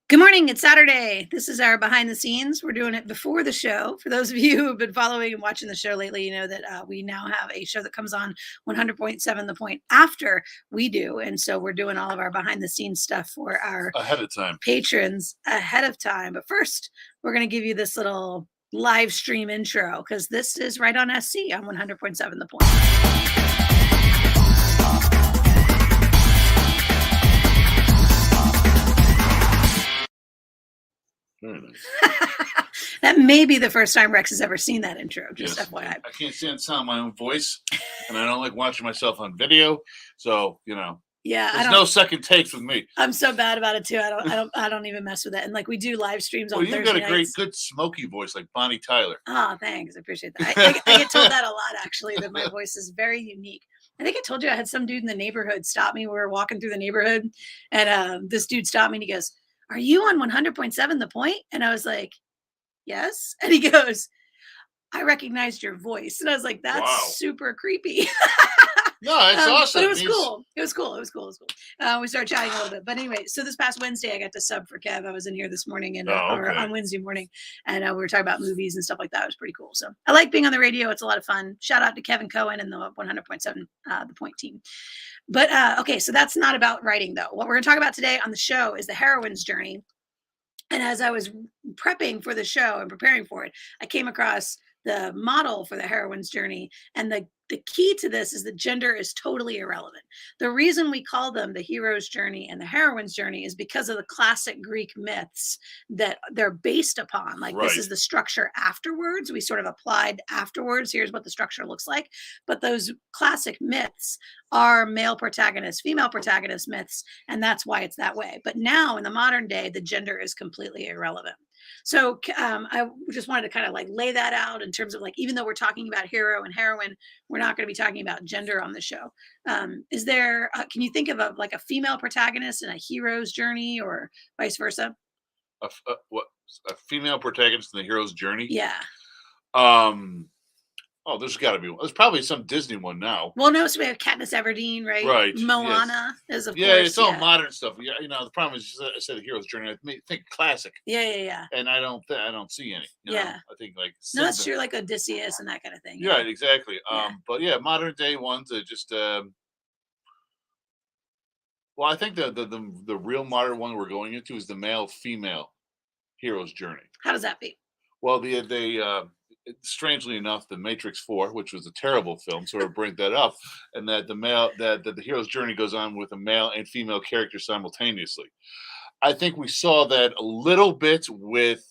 Good morning. It's Saturday. This is our behind the scenes. We're doing it before the show. For those of you who have been following and watching the show lately, you know that we now have a show that comes on 100.7 The Point after we do. And so we're doing all of our behind the scenes stuff for our ahead of time patrons ahead of time. But first, we're going to give you this little live stream intro because this is right on SC on 100.7 The Point. That may be the first time Rex has ever seen that intro, just yes. FYI. I can't stand the sound of my own voice, and I don't like watching myself on video. So, yeah, there's no second takes with me. I'm so bad about it too. I don't even mess with it. And like we do live streams on Thursday nights. Well, you've got a good smoky voice like Bonnie Tyler. Oh, thanks. I appreciate that. I get told that a lot, actually, that my voice is very unique. I think I told you I had some dude in the neighborhood stop me. We were walking through the neighborhood, and this dude stopped me and he goes, "Are you on 100.7 The Point?" And I was like, "Yes." And he goes, "I recognized your voice." And I was like, "That's super creepy." No, it's awesome. But it was cool. It was cool. We started chatting a little bit. But anyway, so this past Wednesday, I got to sub for Kev. I was in here this morning or on Wednesday morning, and we were talking about movies and stuff like that. It was pretty cool. So I like being on the radio. It's a lot of fun. Shout out to Kevin Cohen and the 100.7 The Point team. But okay, so that's not about writing, though. What we're going to talk about today on the show is the heroine's journey. And as I was prepping for the show and preparing for it, I came across the model for the heroine's journey. And the key to this is that gender is totally irrelevant. The reason we call them the hero's journey and the heroine's journey is because of the classic Greek myths that they're based upon. Like This is the structure afterwards. We sort of applied afterwards. Here's what the structure looks like. But those classic myths are male protagonist, female protagonist myths. And that's why it's that way. But now in the modern day, the gender is completely irrelevant. So I just wanted to kind of like lay that out in terms of like, even though we're talking about hero and heroine, we're not going to be talking about gender on the show. Is there, can you think of a female protagonist in a hero's journey or vice versa? A female protagonist in the hero's journey? Yeah. Oh, there's got to be one. There's probably some Disney one now. Well, no, so we have Katniss Everdeen, right? Right. Moana is, of course. It's all modern stuff. Yeah, the problem is I said the hero's journey. I think classic. Yeah. And I don't see any. I think like no, that's true, like Odysseus and that kind of thing. Yeah, exactly. But yeah, modern day ones are just. Well, I think the real modern one we're going into is the male female hero's journey. How does that be? Well, they strangely enough, the Matrix 4, which was a terrible film, sort of bring that up, and that the hero's journey goes on with a male and female character simultaneously. I think we saw that a little bit with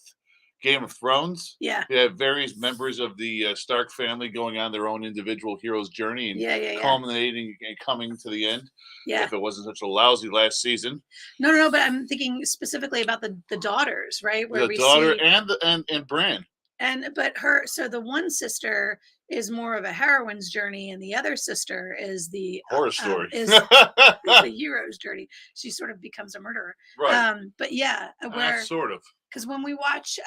Game of Thrones. Yeah. We have various members of the Stark family going on their own individual hero's journey and culminating and coming to the end. Yeah. If it wasn't such a lousy last season. No, but I'm thinking specifically about the daughters, right? Where the daughter and Bran. So the one sister is more of a heroine's journey, and the other sister is the horror story, is the hero's journey. She sort of becomes a murderer, right? But yeah, sort of, because when we watch,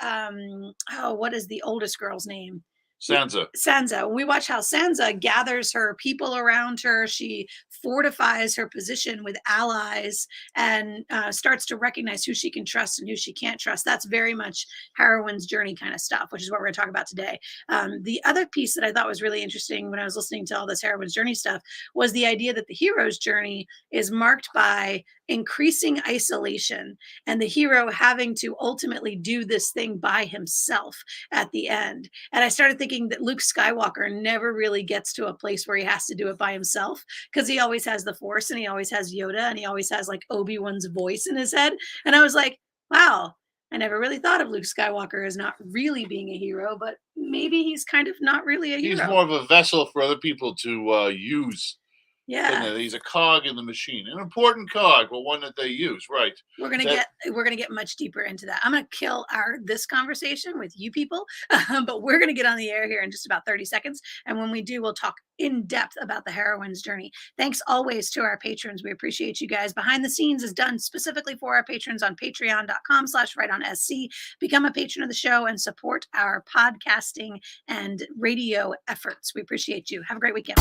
what is the oldest girl's name? Sansa. We watch how Sansa gathers her people around her. She fortifies her position with allies and starts to recognize who she can trust and who she can't trust. That's very much heroine's journey kind of stuff, which is what we're going to talk about today. The other piece that I thought was really interesting when I was listening to all this heroine's journey stuff was the idea that the hero's journey is marked by increasing isolation and the hero having to ultimately do this thing by himself at the end. And I started thinking that Luke Skywalker never really gets to a place where he has to do it by himself because he always has the Force and he always has Yoda and he always has like Obi-Wan's voice in his head. And I was like, wow, I never really thought of Luke Skywalker as not really being a hero, but maybe he's kind of not really a hero. He's more of a vessel for other people to use. Yeah, he's a cog in the machine, an important cog, but one that they use. Right. We're gonna get much deeper into that. I'm gonna kill this conversation with you people, but we're gonna get on the air here in just about 30 seconds, and when we do, we'll talk in depth about the heroine's journey. Thanks always to our patrons. We appreciate you guys. Behind the Scenes is done specifically for our patrons on patreon.com/rightonSC. Become a patron of the show and support our podcasting and radio efforts. We appreciate you. Have a great weekend.